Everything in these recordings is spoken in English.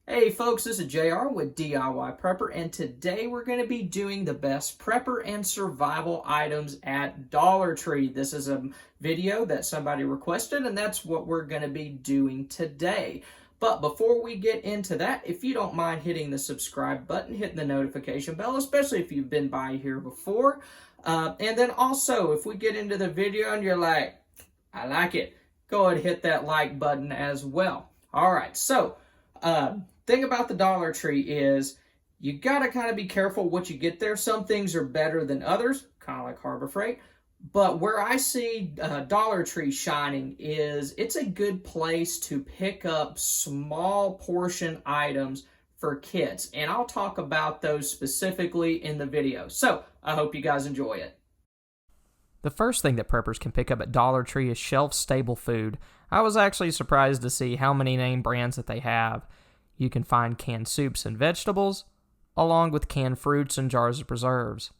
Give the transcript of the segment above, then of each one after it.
Hey folks, this is JR with DIY Prepper, and today we're going to be doing the best prepper and survival items at Dollar Tree. This is a video that somebody requested, and that's what we're going to be doing today. But before we get into that, if you don't mind hitting the subscribe button, hitting the notification bell, especially if you've been by here before. And then also, if we get into the video and you're like, I like it, go ahead and hit that like button as well. All right, so thing about the Dollar Tree is you gotta kind of be careful what you get there. Some things are better than others, kind of like Harbor Freight. But where I see Dollar Tree shining is it's a good place to pick up small portion items for kids. And I'll talk about those specifically in the video. So I hope you guys enjoy it. The first thing that preppers can pick up at Dollar Tree is shelf-stable food. I was actually surprised to see how many name brands that they have. You can find canned soups and vegetables, along with canned fruits and jars of preserves.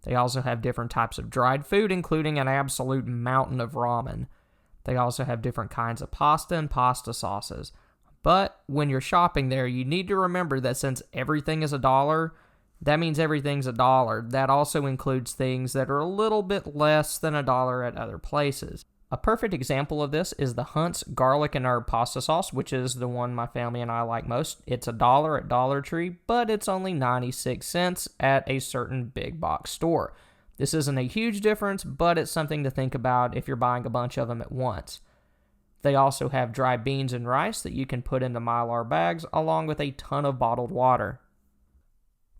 They also have different types of dried food, including an absolute mountain of ramen. They also have different kinds of pasta and pasta sauces. But when you're shopping there, you need to remember that since everything is $1, that means everything's $1. That also includes things that are a little bit less than $1 at other places. A perfect example of this is the Hunt's Garlic and Herb Pasta Sauce, which is the one my family and I like most. It's $1 at Dollar Tree, but it's only 96 cents at a certain big box store. This isn't a huge difference, but it's something to think about if you're buying a bunch of them at once. They also have dry beans and rice that you can put into Mylar bags, along with a ton of bottled water.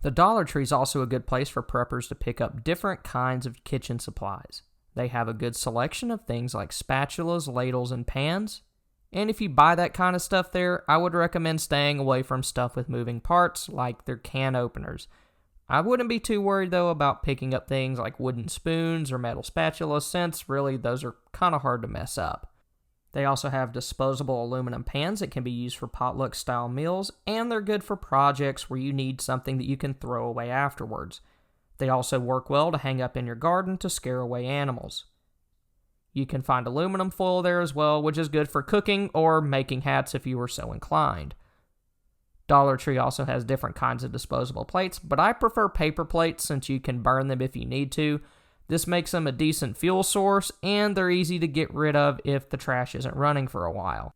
The Dollar Tree is also a good place for preppers to pick up different kinds of kitchen supplies. They have a good selection of things like spatulas, ladles, and pans. And if you buy that kind of stuff there, I would recommend staying away from stuff with moving parts like their can openers. I wouldn't be too worried though about picking up things like wooden spoons or metal spatulas, since really those are kind of hard to mess up. They also have disposable aluminum pans that can be used for potluck style meals, and they're good for projects where you need something that you can throw away afterwards. They also work well to hang up in your garden to scare away animals. You can find aluminum foil there as well, which is good for cooking or making hats if you were so inclined. Dollar Tree also has different kinds of disposable plates, but I prefer paper plates since you can burn them if you need to. This makes them a decent fuel source, and they're easy to get rid of if the trash isn't running for a while.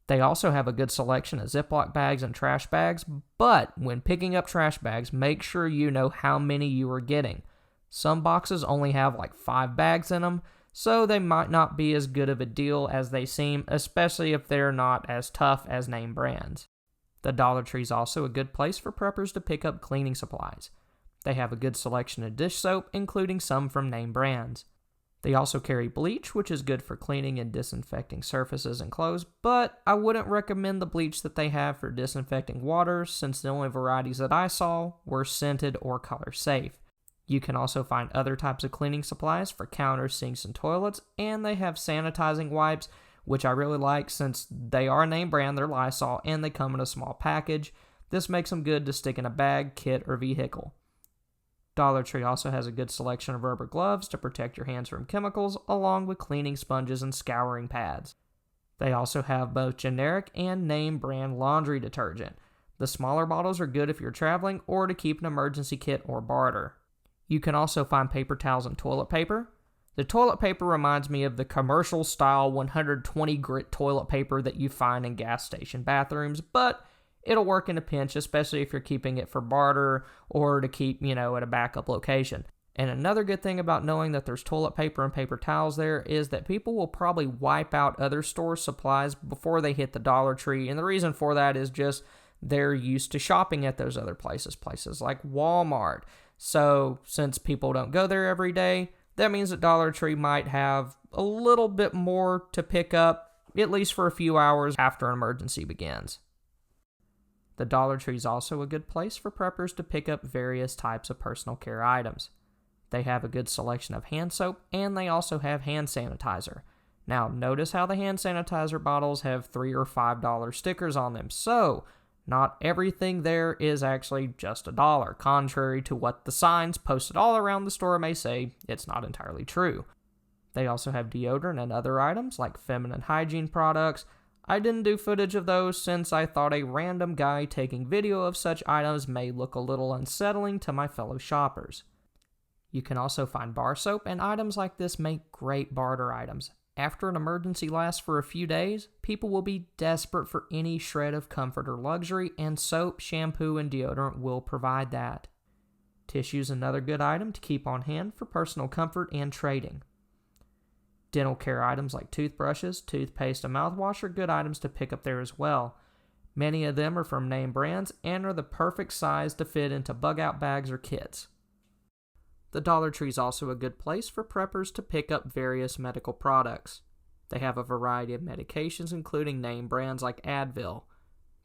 They also have a good selection of Ziploc bags and trash bags, but when picking up trash bags, make sure you know how many you are getting. Some boxes only have like 5 bags in them, so they might not be as good of a deal as they seem, especially if they're not as tough as name brands. The Dollar Tree is also a good place for preppers to pick up cleaning supplies. They have a good selection of dish soap, including some from name brands. They also carry bleach, which is good for cleaning and disinfecting surfaces and clothes, but I wouldn't recommend the bleach that they have for disinfecting water, since the only varieties that I saw were scented or color safe. You can also find other types of cleaning supplies for counters, sinks, and toilets, and they have sanitizing wipes, which I really like since they are a name brand, they're Lysol, and they come in a small package. This makes them good to stick in a bag, kit, or vehicle. Dollar Tree also has a good selection of rubber gloves to protect your hands from chemicals, along with cleaning sponges and scouring pads. They also have both generic and name brand laundry detergent. The smaller bottles are good if you're traveling or to keep an emergency kit or barter. You can also find paper towels and toilet paper. The toilet paper reminds me of the commercial style 120 grit toilet paper that you find in gas station bathrooms, but it'll work in a pinch, especially if you're keeping it for barter or to keep, at a backup location. And another good thing about knowing that there's toilet paper and paper towels there is that people will probably wipe out other store supplies before they hit the Dollar Tree. And the reason for that is just they're used to shopping at those other places like Walmart. So since people don't go there every day, that means that Dollar Tree might have a little bit more to pick up, at least for a few hours after an emergency begins. The Dollar Tree is also a good place for preppers to pick up various types of personal care items. They have a good selection of hand soap, and they also have hand sanitizer. Now, notice how the hand sanitizer bottles have $3 or $5 stickers on them, so not everything there is actually just $1. Contrary to what the signs posted all around the store may say, it's not entirely true. They also have deodorant and other items like feminine hygiene products. I didn't do footage of those since I thought a random guy taking video of such items may look a little unsettling to my fellow shoppers. You can also find bar soap, and items like this make great barter items. After an emergency lasts for a few days, people will be desperate for any shred of comfort or luxury, and soap, shampoo, and deodorant will provide that. Tissue is another good item to keep on hand for personal comfort and trading. Dental care items like toothbrushes, toothpaste, and mouthwash are good items to pick up there as well. Many of them are from name brands and are the perfect size to fit into bug-out bags or kits. The Dollar Tree is also a good place for preppers to pick up various medical products. They have a variety of medications, including name brands like Advil.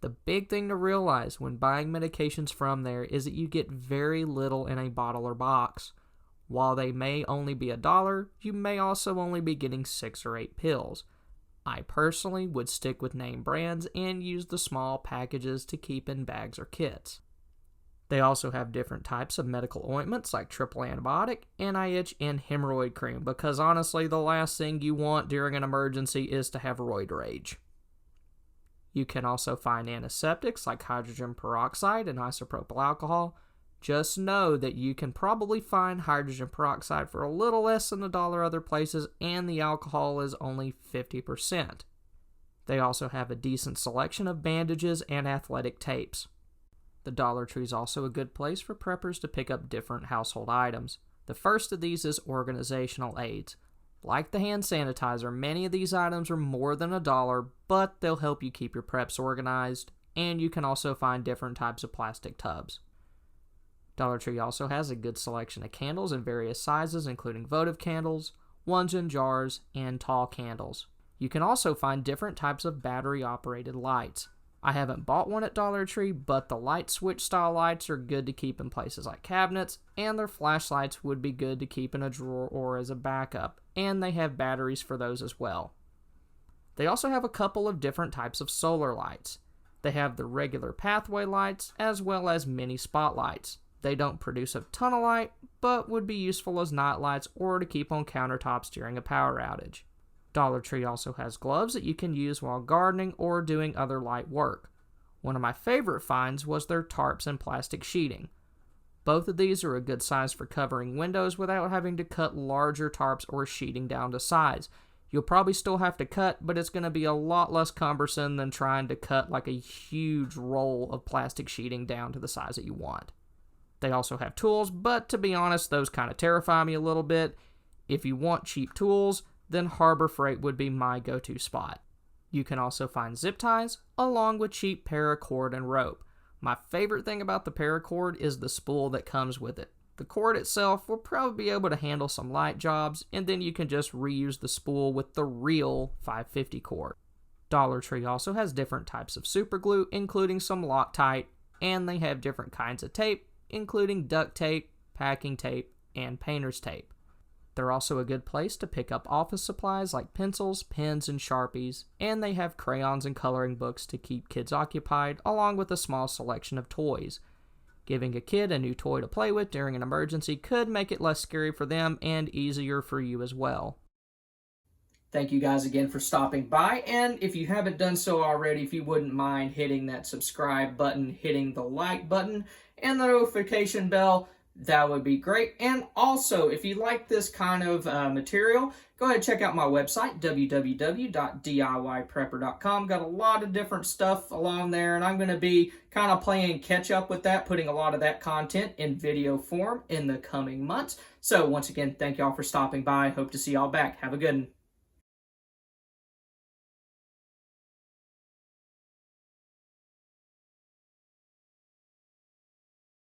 The big thing to realize when buying medications from there is that you get very little in a bottle or box. While they may only be $1, you may also only be getting 6 or 8 pills. I personally would stick with name brands and use the small packages to keep in bags or kits. They also have different types of medical ointments like triple antibiotic, anti-itch, and hemorrhoid cream, because honestly the last thing you want during an emergency is to have roid rage. You can also find antiseptics like hydrogen peroxide and isopropyl alcohol. Just know that you can probably find hydrogen peroxide for a little less than $1 other places, and the alcohol is only 50%. They also have a decent selection of bandages and athletic tapes. The Dollar Tree is also a good place for preppers to pick up different household items. The first of these is organizational aids. Like the hand sanitizer, many of these items are more than $1, but they'll help you keep your preps organized, and you can also find different types of plastic tubs. Dollar Tree also has a good selection of candles in various sizes, including votive candles, ones in jars, and tall candles. You can also find different types of battery-operated lights. I haven't bought one at Dollar Tree, but the light switch style lights are good to keep in places like cabinets, and their flashlights would be good to keep in a drawer or as a backup, and they have batteries for those as well. They also have a couple of different types of solar lights. They have the regular pathway lights as well as mini spotlights. They don't produce a ton of light, but would be useful as night lights or to keep on countertops during a power outage. Dollar Tree also has gloves that you can use while gardening or doing other light work. One of my favorite finds was their tarps and plastic sheeting. Both of these are a good size for covering windows without having to cut larger tarps or sheeting down to size. You'll probably still have to cut, but it's going to be a lot less cumbersome than trying to cut like a huge roll of plastic sheeting down to the size that you want. They also have tools, but to be honest, those kind of terrify me a little bit. If you want cheap tools, then Harbor Freight would be my go-to spot. You can also find zip ties, along with cheap paracord and rope. My favorite thing about the paracord is the spool that comes with it. The cord itself will probably be able to handle some light jobs, and then you can just reuse the spool with the real 550 cord. Dollar Tree also has different types of super glue, including some Loctite, and they have different kinds of tape, including duct tape, packing tape, and painter's tape. They're also a good place to pick up office supplies like pencils, pens, and Sharpies, and they have crayons and coloring books to keep kids occupied, along with a small selection of toys. Giving a kid a new toy to play with during an emergency could make it less scary for them and easier for you as well. Thank you guys again for stopping by, and if you haven't done so already, if you wouldn't mind hitting that subscribe button, hitting the like button, and the notification bell, that would be great. And also, if you like this kind of material, go ahead and check out my website, www.diyprepper.com. Got a lot of different stuff along there, and I'm going to be kind of playing catch up with that, putting a lot of that content in video form in the coming months. So once again, thank y'all for stopping by. Hope to see y'all back. Have a good one.